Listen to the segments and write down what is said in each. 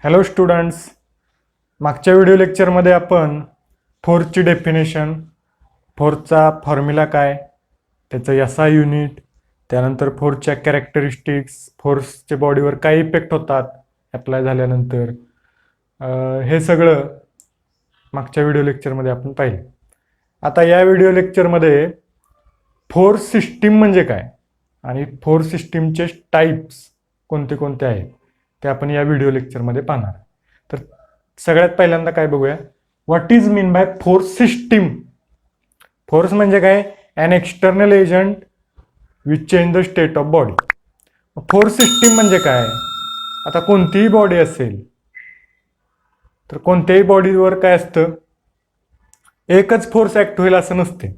Hello students, मागच्या video लेक्चरमध्ये आपण फोर्सची डेफिनेशन, फोर्सचा फॉर्म्युला काय, त्याचं एसआय युनिट, त्यानंतर फोर्सच्या कॅरेक्टरिस्टिक्स, फोर्सचे बॉडीवर काय इफेक्ट होतात अप्लाय झाल्यानंतर, हे सगळं मागच्या व्हिडिओ लेक्चरमध्ये आपण पाहिलं. आता या व्हिडिओ लेक्चरमध्ये फोर्स सिस्टीम म्हणजे काय आणि फोर्स सिस्टीमचे टाईप्स कोणते कोणते आहेत ते आपण या व्हिडिओ लेक्चरमध्ये पाहणार. तर सगळ्यात पहिल्यांदा काय बघूया, what is mean by force system. Force म्हणजे काय? An external agent which change the state of body. Force system म्हणजे काय? आता कोणतीही बॉडी असेल तर कोणत्याही बॉडीवर काय असतं, एकच फोर्स ऍक्ट होईल असं नसते.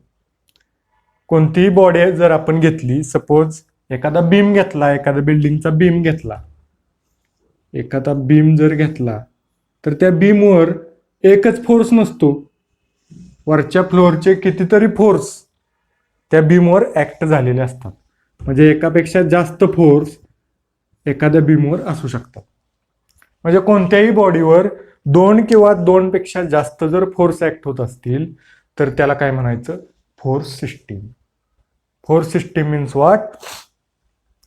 कोणतीही बॉडी जर आपण घेतली, सपोज एखादा बीम घेतला, एखाद्या बिल्डिंगचा बीम घेतला, एखादा बीम जर घेतला तर त्या बीमवर एकच फोर्स नसतो, वरच्या फ्लोअरचे कितीतरी फोर्स त्या बीमवर ऍक्ट झालेले असतात. म्हणजे एकापेक्षा जास्त फोर्स एखाद्या बीमवर असू शकतात. म्हणजे कोणत्याही बॉडीवर दोन किंवा दोनपेक्षा जास्त जर फोर्स ऍक्ट होत असतील तर त्याला काय म्हणायचं? Force system. Force system means what?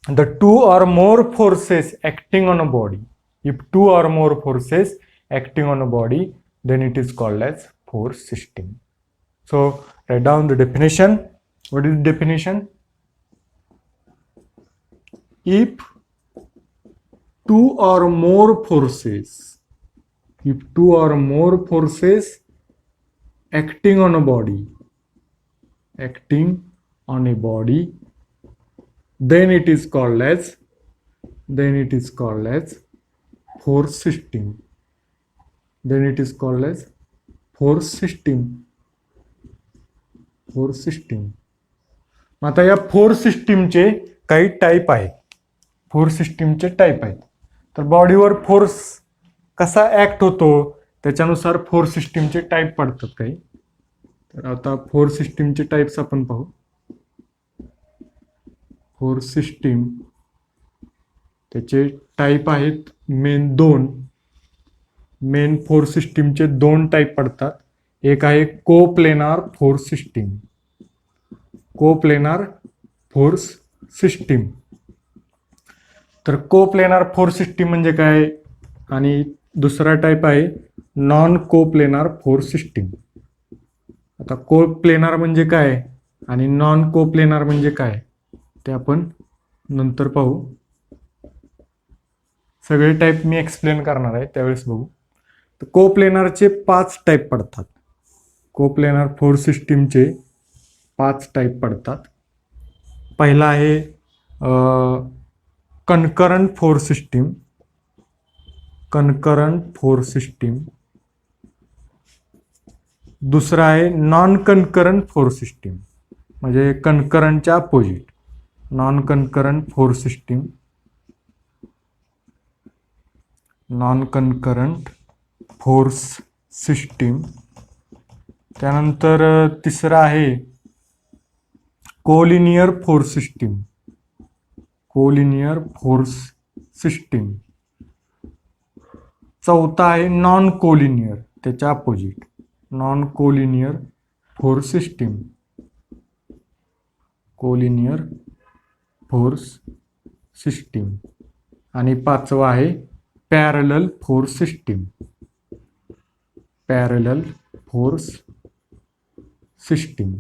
The two or more forces acting on a body. If two or more forces acting on a body, then it is called as force system. So write down the definition. What is the definition? If two or more forces, if two or more forces acting on a body, acting on a body, then it is called as force system. Then it is called as force system. Force system. आता या force सिस्टीमचे काही type आहेत. Force सिस्टीमचे type आहेत. तर बॉडीवर force कसा act होतो त्याच्यानुसार फोर्स सिस्टीमचे टाईप पडतात काही. तर आता फोर्स सिस्टीमचे टाईप्स आपण पाहू. फोर्स सिस्टीम त्याचे टाईप आहेत मेन दोन. मेन फोर्स सिस्टीमचे दोन टाईप पडतात. एक आहे coplanar force system. Coplanar force system. तर कोप्लेनार फोर्स सिस्टीम म्हणजे काय? आणि दुसरा टाईप आहे नॉन कोप्लेनार फोर्स सिस्टीम. आता कोप्लेनार म्हणजे काय आणि नॉन कोप्लेनार म्हणजे काय ते आपण नंतर पाहू. सगळे टाईप मी एक्सप्लेन करणार आहे त्यावेळेस बघू. तर कोप्लेनारचे 5 टाईप पडतात. कोप्लेनार फोर्स सिस्टीमचे 5 टाईप पडतात. पहिला आहे concurrent force system. Concurrent force system. दुसरा आहे नॉन कनकरंट फोर्स सिस्टीम, म्हणजे कनकरंटच्या opposite. Non concurrent force system. Non concurrent force system. त्यानंतर तिसरा आहे collinear force system. Collinear force system. चौथा आहे नॉन कोलिनियर, त्याच्या opposite. Non collinear force system. Collinear force system. आणि पाचवा आहे parallel force system. Parallel force system.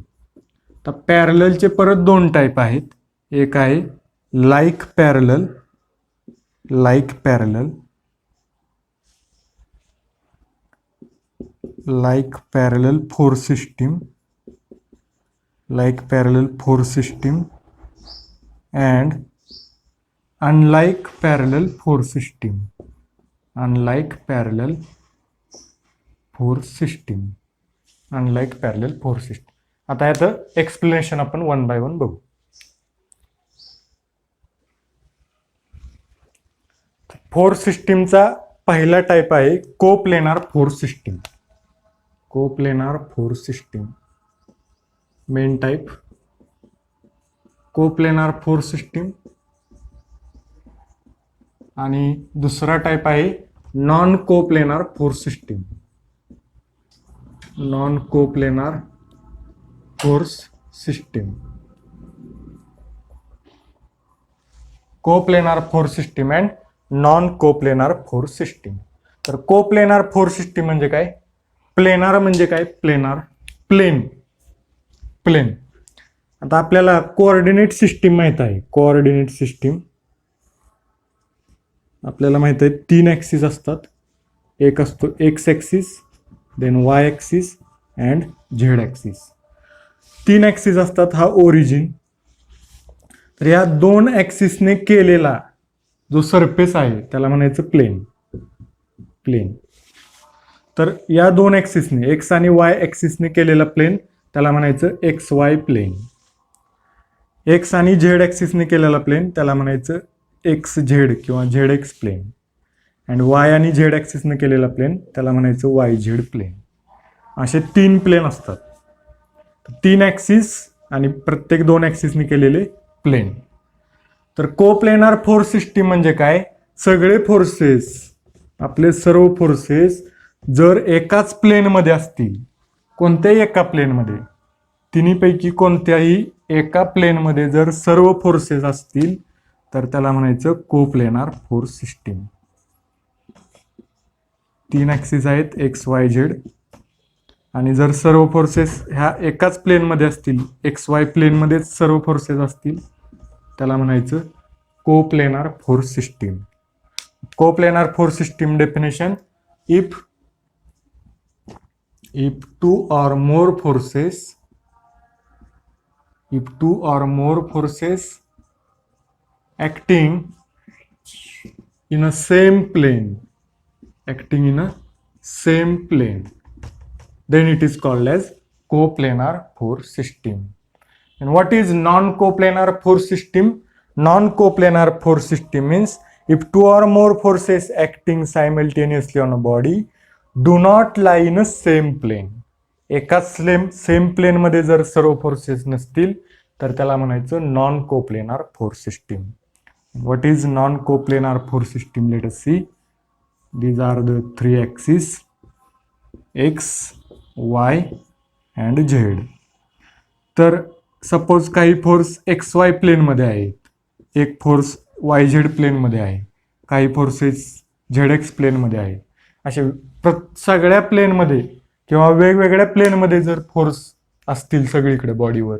तर पॅरललचे परत 2 टाईप आहेत. एक आहे like parallel. Like parallel. Like parallel force system. Like parallel force system and unlike parallel force system. Unlike parallel force system. Unlike parallel force system. आता याचं explanation आपण 1 bye 1 बघू. Force सिस्टीमचा पहिला टाईप आहे coplanar force system. Coplanar force system main type. Coplanar force system. आणि दुसरा type आहे non coplanar force system. Non coplanar force system. Coplanar force system and non coplanar force system. तर coplanar force system म्हणजे काय? Planar म्हणजे काय? Planar plane. Plane. आता आपल्याला कोऑर्डिनेट सिस्टीम माहित आहे. कोऑर्डिनेट सिस्टीम आपल्याला माहित आहे 3 ॲक्सिस असतात. एक असतो X axis, then Y axis and Z axis. 3 axis असतात. हा ओरिजिन. तर या 2 ॲक्सिसने केलेला जो सरफेस आहे त्याला म्हणायचं प्लेन. प्लेन. तर या 2 ॲक्सिसने एक्स आणि वाय ॲक्सिसने केलेला प्लेन त्याला म्हणायचं एक्स वाय प्लेन. एक्स आणि झेड ॲक्सिसने केलेला प्लेन त्याला म्हणायचं एक्स झेड किंवा Z X plane. And Y आणि झेड ॲक्सिसने केलेला प्लेन त्याला म्हणायचं वाय झेड प्लेन. असे 3 प्लेन असतात. 3 ॲक्सिस आणि प्रत्येक 2 ॲक्सिसने केलेले प्लेन. तर कोप्लेनार फोर्स सिस्टीम म्हणजे काय? सगळे फोर्सेस, आपले सर्व फोर्सेस जर एकाच प्लेनमध्ये असतील, कोणत्याही एका प्लेनमध्ये, तिन्हीपैकी कोणत्याही एका प्लेनमध्ये जर सर्व फोर्सेस असतील तर त्याला म्हणायचं कोप्लेनार फोर्स सिस्टीम. 3 ॲक्सिस आहेत एक्स वाय झेड आणि जर सर्व फोर्सेस ह्या एकाच प्लेनमध्ये असतील, एक्स वाय प्लेनमध्येच सर्व फोर्सेस असतील, त्याला म्हणायचं coplanar force system. Coplanar force system definition: if two or more forces acting in a same plane, then it is called as coplanar force system. And what is non-coplanar force system? Non-coplanar force system means if 2 or more forces acting simultaneously on a body do not lie in a same plane. एकाच same plane मध्ये जर सर्व forces नसतील तर त्याला म्हणायचं non coplanar force system. What is non coplanar force system? Let us see. These are the 3 axis X Y and Z. तर suppose काही फोर्स एक्स वाय प्लेनमध्ये आहेत, एक फोर्स वाय झेड प्लेनमध्ये आहे, काही फोर्सेस झेड एक्स प्लेनमध्ये आहेत. असे सगळ्या प्लेनमध्ये किंवा वेगवेगळ्या प्लेनमध्ये जर फोर्स असतील सगळीकडे बॉडीवर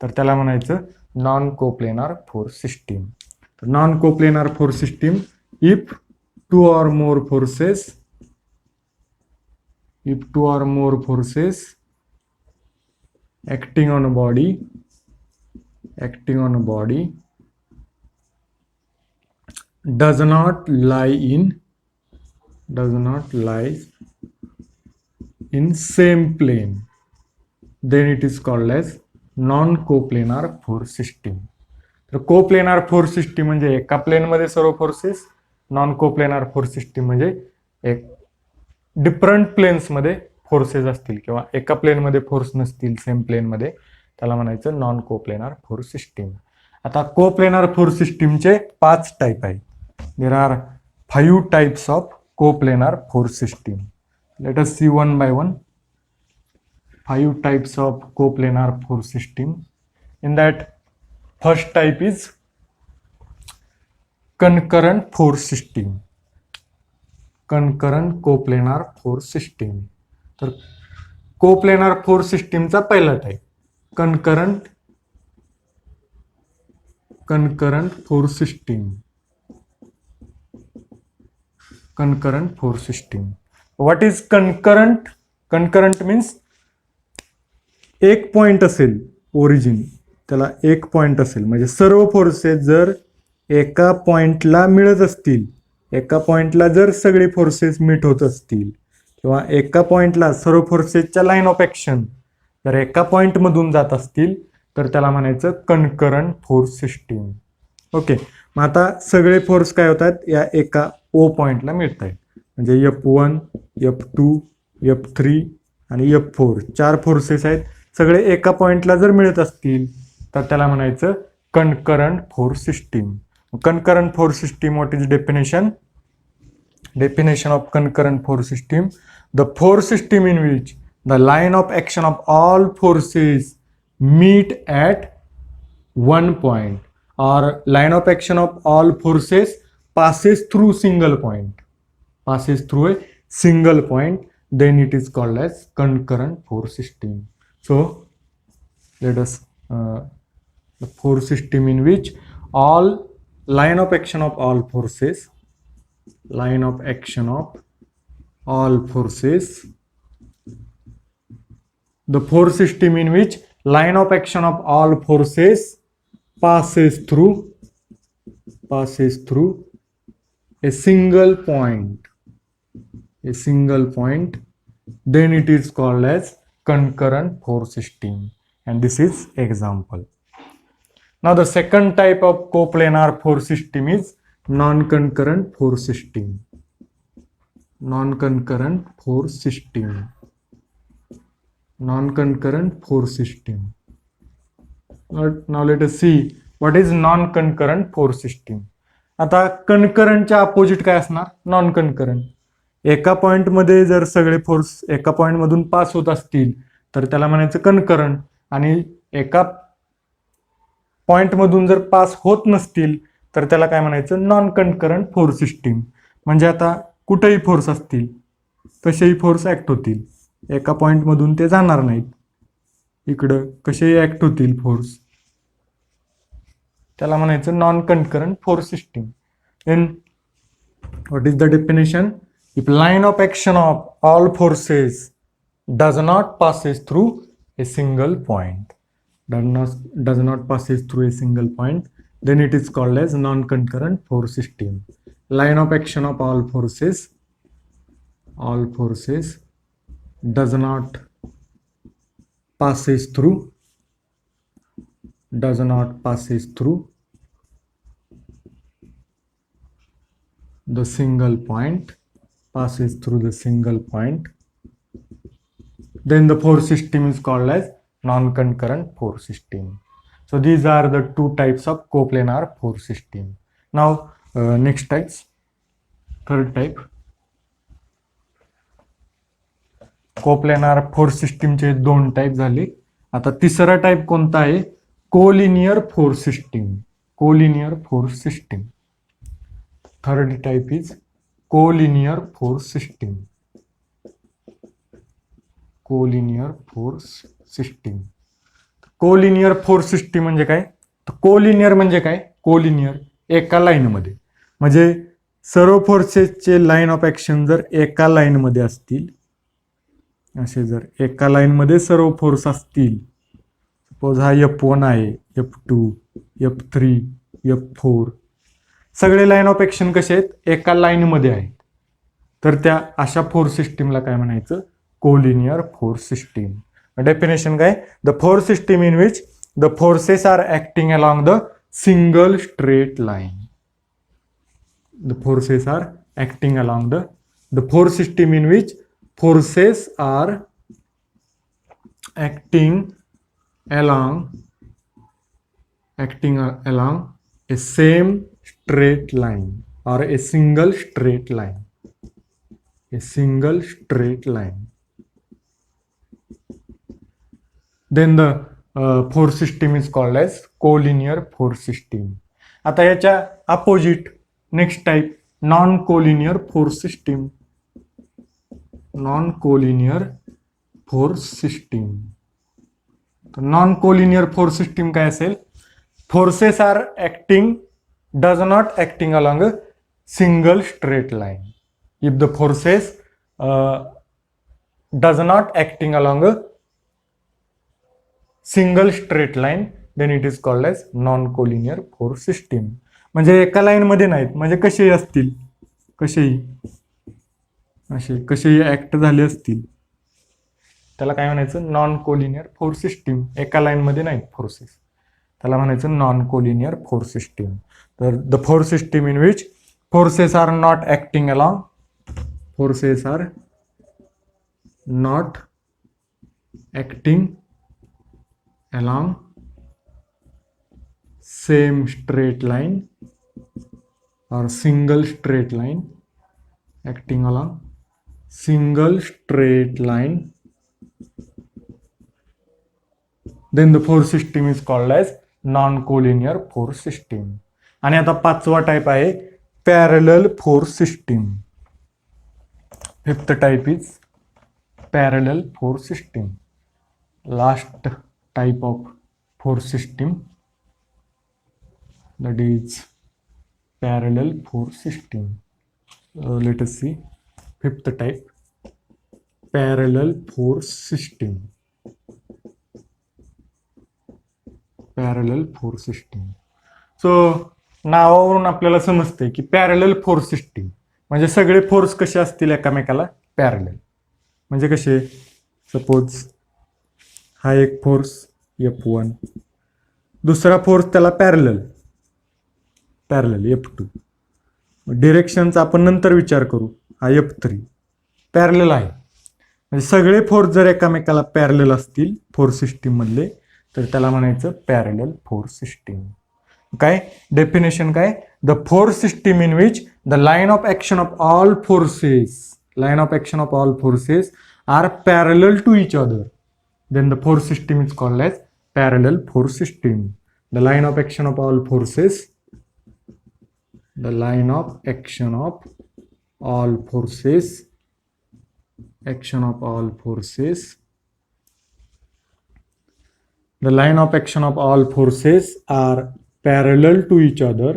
तर त्याला म्हणायचं non coplanar force system. Non coplanar force system if 2 or more forces acting on a body does not lie in same plane, then it is called as non-coplanar force system. तर coplanar force system म्हणजे एका प्लेनमध्ये सर्व forces. Non coplanar force system म्हणजे एक different प्लेन्समध्ये forces असतील किंवा एका प्लेनमध्ये फोर्स नसतील सेम प्लेनमध्ये, त्याला म्हणायचं नॉन कोप्लेनार फोर्स सिस्टीम. आता कोप्लेनार फोर्स सिस्टीमचे 5 टाईप आहेत. There are 5 types of coplanar force system. Let us see one by one. 5 types of coplanar force system. In that, first type is concurrent force system. Concurrent coplanar force system. तर coplanar force सिस्टीमचा पहिला type concurrent force system. Concurrent force system. What is concurrent? Concurrent means एक point असेल origin, त्याला एक point असेल म्हणजे सर्व फोर्सेस जर एका पॉइंटला मिळत असतील, एका पॉइंटला जर सगळे फोर्सेस मीट होत असतील किंवा एका पॉइंटला सर्व फोर्सेसच्या लाईन ऑफ ॲक्शन जर एका पॉइंटमधून जात असतील तर त्याला म्हणायचं कनकरंट फोर्स सिस्टीम. ओके. मग आता सगळे फोर्स काय होतात या एका ओ पॉइंटला मिळत आहेत. म्हणजे F1, F2, F3 आणि F4 4 फोर्सेस आहेत. सगळे एका पॉइंटला जर मिळत असतील तर त्याला म्हणायचं concurrent force system. Concurrent force system what is definition? Definition of concurrent force system: the force system in which the line of action of all forces meet at one point, or line of action of all forces passes through single point, passes through a single point, then it is called as concurrent force system. So let us the force system in which all line of action of all forces, line of action of all forces, the force system in which line of action of all forces passes through a single point, then it is called as concurrent force system, and this is example. Now the second type of coplanar force system is non-concurrent force system. Non-concurrent force system. Non-concurrent force system. Now let us see what is non-concurrent force system. आता कनकरंटच्या opposite काय असणार? Non concurrent. एका point मध्ये जर सगळे force एका point मधून pass होत असतील तर त्याला म्हणायचं कनकरंट, आणि एका पॉइंट मधून जर पास होत नसतील तर त्याला काय म्हणायचं? Non concurrent force system. म्हणजे आता कुठेही फोर्स असतील, कसेही फोर्स ऍक्ट होतील, एका पॉइंट मधून ते जाणार नाहीत, इकडं कसेही ऍक्ट होतील फोर्स, त्याला म्हणायचं non concurrent force system. Then what is the definition? If line of action of all forces does not passes through a single point, does not passes through a single point, then it is called as non-concurrent force system. Line of action of all forces does not passes through the single point, then the force system is called as non-concurrent force system. So these are the two types of coplanar force system. Now next types, third type, coplanar force system चे दोन type झाले. आता तिसरा type कोणता आहे? Collinear force system. Collinear force system. Third type is collinear force system. Collinear force system. Collinear force system म्हणजे काय? तर कोलिनियर म्हणजे काय? कोलिनियर एका लाईन मध्ये, म्हणजे सर्व फोर्सेसचे लाईन ऑफ ऍक्शन जर एका लाईन मध्ये असतील, असे जर एका लाईन मध्ये सर्व फोर्स असतील, सपोज हा F1 आहे, F2, F3, F4, सगळे लाईन ऑफ ऍक्शन कसे आहेत? एका लाईन मध्ये आहेत, तर त्या अशा फोर्स सिस्टीमला काय म्हणायचं? Collinear force system. डेफिनेशन काय? The force system in which the forces are acting along the single straight line. The forces are acting along the force system in which forces are acting along a same straight line or a single straight line. Then the force system is called as collinear force system. आता याच्या opposite next type non collinear force system. Non collinear force system. तर non collinear force system काय असेल? Forces are acting does not acting along a single straight line. If the forces does not acting along a single straight line, then it is called as non collinear force system. म्हणजे एका line मध्ये नाहीत, म्हणजे कसेही असतील, कसेही act झाले असतील, त्याला काय म्हणायचं? Non collinear force system. एका लाईन मध्ये नाहीत फोर्सेस, त्याला म्हणायचं नॉन कोलिनियर फोर्स सिस्टीम. तर the force system in which forces are not acting along same straight line or single straight line acting along single straight line, then the force system is called as non-collinear force system. आणि आता पाचवा type आहे parallel force system. Fifth type is parallel force system. Last type of force system that is parallel force system. Let us see fifth type, parallel force system. Parallel force system. So नावावरून आपल्याला समजते की parallel force system म्हणजे सगळे force कसे असतील एकामेकाला parallel. म्हणजे कसे, सपोज हा एक फोर्स F1, दुसरा फोर्स त्याला पॅरलल F2. डिरेक्शनचा आपण नंतर विचार करू. हा F3 पॅरलल आहे. म्हणजे सगळे फोर्स जर एकामेकाला पॅरलल असतील फोर्स सिस्टीम मधले तर त्याला म्हणायचं पॅरलल फोर्स सिस्टीम. काय डेफिनेशन काय, the force system in which the line of action of all forces are parallel to each other, then the force system is called as parallel force system. The line of action of all forces, the line of action of all forces, the line of action of all forces are parallel to each other,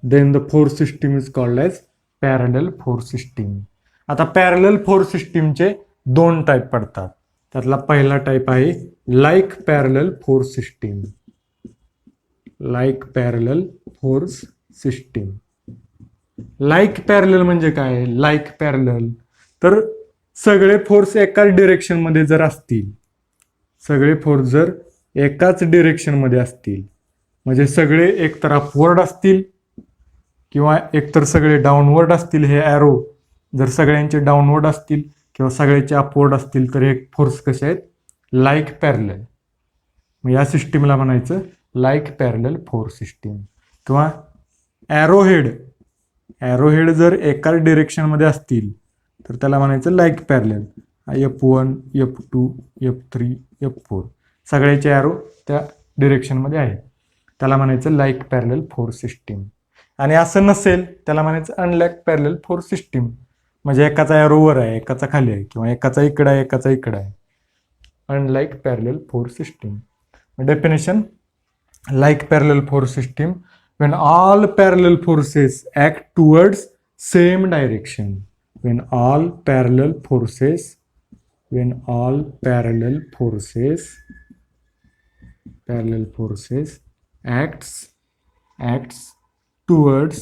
then the force system is called as parallel force system. आता parallel force सिस्टीमचे दोन type पडतात. त्यातला पहिला type आहे like parallel force system. Like parallel force system. Like parallel म्हणजे काय, like parallel तर सगळे फोर्स एकाच डिरेक्शन मध्ये जर असतील, सगळे फोर्स जर एकाच डिरेक्शन मध्ये असतील म्हणजे सगळे एकतर अपवर्ड असतील किंवा एकतर सगळे डाऊनवर्ड असतील. हे ॲरो जर सगळ्यांचे डाऊनवर्ड असतील किंवा सगळ्याचे अपवर्ड असतील तर हे फोर्स कसे आहेत, लाईक पॅरलल. मग या सिस्टीमला म्हणायचं लाईक पॅरलल फोर्स सिस्टीम. किंवा ॲरोहेड जर एकाच डिरेक्शनमध्ये असतील तर त्याला म्हणायचं like parallel. F1, F2, F3, F4 सगळ्याचे ॲरो त्या डिरेक्शनमध्ये आहेत, त्याला म्हणायचं लाईक पॅरलल फोर्स सिस्टीम. आणि असं नसेल त्याला म्हणायचं अनलाईक पॅरलल फोर्स सिस्टीम. म्हणजे एकाचा ॲरो वर आहे, एकाचा खाली आहे, किंवा एकाचा इकडे आहे, एकाचा इकडे आहे. Unlike parallel force system. Definition, like parallel force system when all parallel forces act towards same direction, when all parallel forces acts towards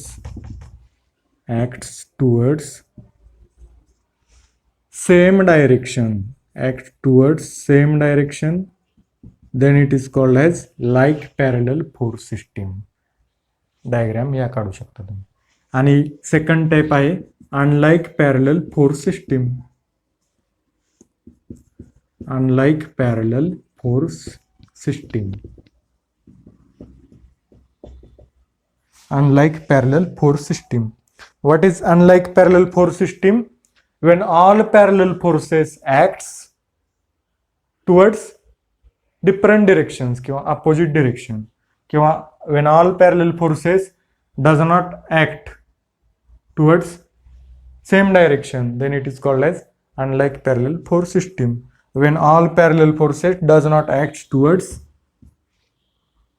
same direction, then it is called as like parallel force system. Diagram या काढू शकता तुम्ही. आणि second type आहे unlike parallel force system. Unlike parallel force system. Unlike parallel force system. What is unlike parallel force system? When all parallel forces acts towards different directions किंवा opposite direction, किंवा when all parallel forces does not act towards same direction, then it is called as unlike parallel force system. When all parallel forces does not act towards,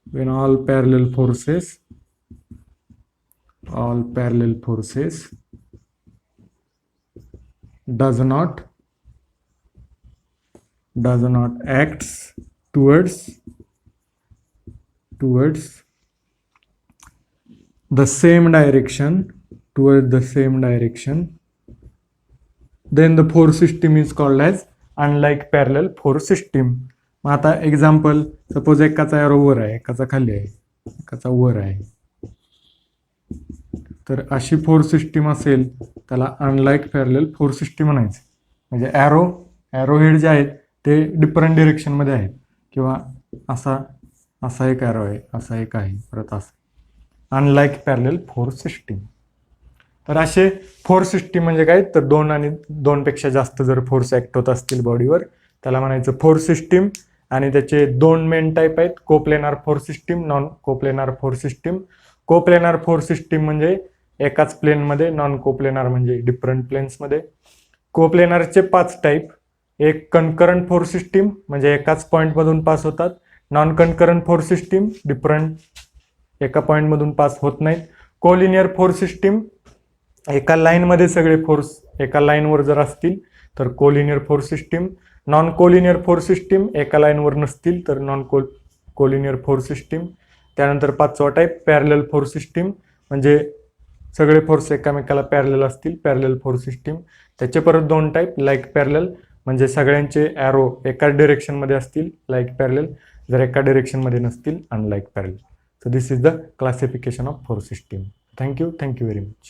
when all parallel forces does not acts towards the same direction, then the force system is called as unlike parallel force system. मग आता example, suppose एकाचा arrow वर आहे, एकाचा खाली आहे, एकाचा वर आहे, तर अशी फोर्स सिस्टीम असेल त्याला अनलाईक पॅरलल फोर्स सिस्टीम म्हणायचं. म्हणजे ॲरो हेड जे आहेत ते डिफरंट डिरेक्शनमध्ये आहेत, किंवा असा एक ॲरो आहे, असा एक आहे, परत असं. Unlike parallel force system. तर असे फोर्स सिस्टीम म्हणजे काय, तर दोन आणि दोनपेक्षा जास्त जर फोर्स ऍक्ट होत असतील बॉडीवर त्याला म्हणायचं फोर्स सिस्टीम. आणि त्याचे दोन मेन टाईप आहेत, coplanar force system, non coplanar force system. Coplanar force system म्हणजे एकाच प्लेनमध्ये, नॉन कोप्लेनार म्हणजे डिफरंट प्लेन्समध्ये. कोप्लेनारचे 5 टाईप. एक कनकरंट फोर्स सिस्टीम म्हणजे एकाच पॉईंटमधून पास होतात. Non concurrent force system different एका पॉईंटमधून पास होत नाहीत. कोलिनियर फोर्स सिस्टीम एका लाईनमध्ये सगळे फोर्स एका लाईनवर जर असतील तर collinear force system. Non collinear force system एका लाईनवर नसतील तर नॉन कोलिनियर फोर्स सिस्टीम. त्यानंतर 5वा टाईप पॅरलल फोर्स सिस्टीम म्हणजे सगळे फोर्स एकामेकाला पॅरलल असतील, पॅरलल फोर्स सिस्टीम. त्याचे परत 2 टाईप, लाईक पॅरलल म्हणजे सगळ्यांचे ॲरो एकाच डिरेक्शनमध्ये असतील, लाईक पॅरलल. जर एका डिरेक्शनमध्ये नसतील, unlike parallel. So this is the classification of force system. Thank you very much.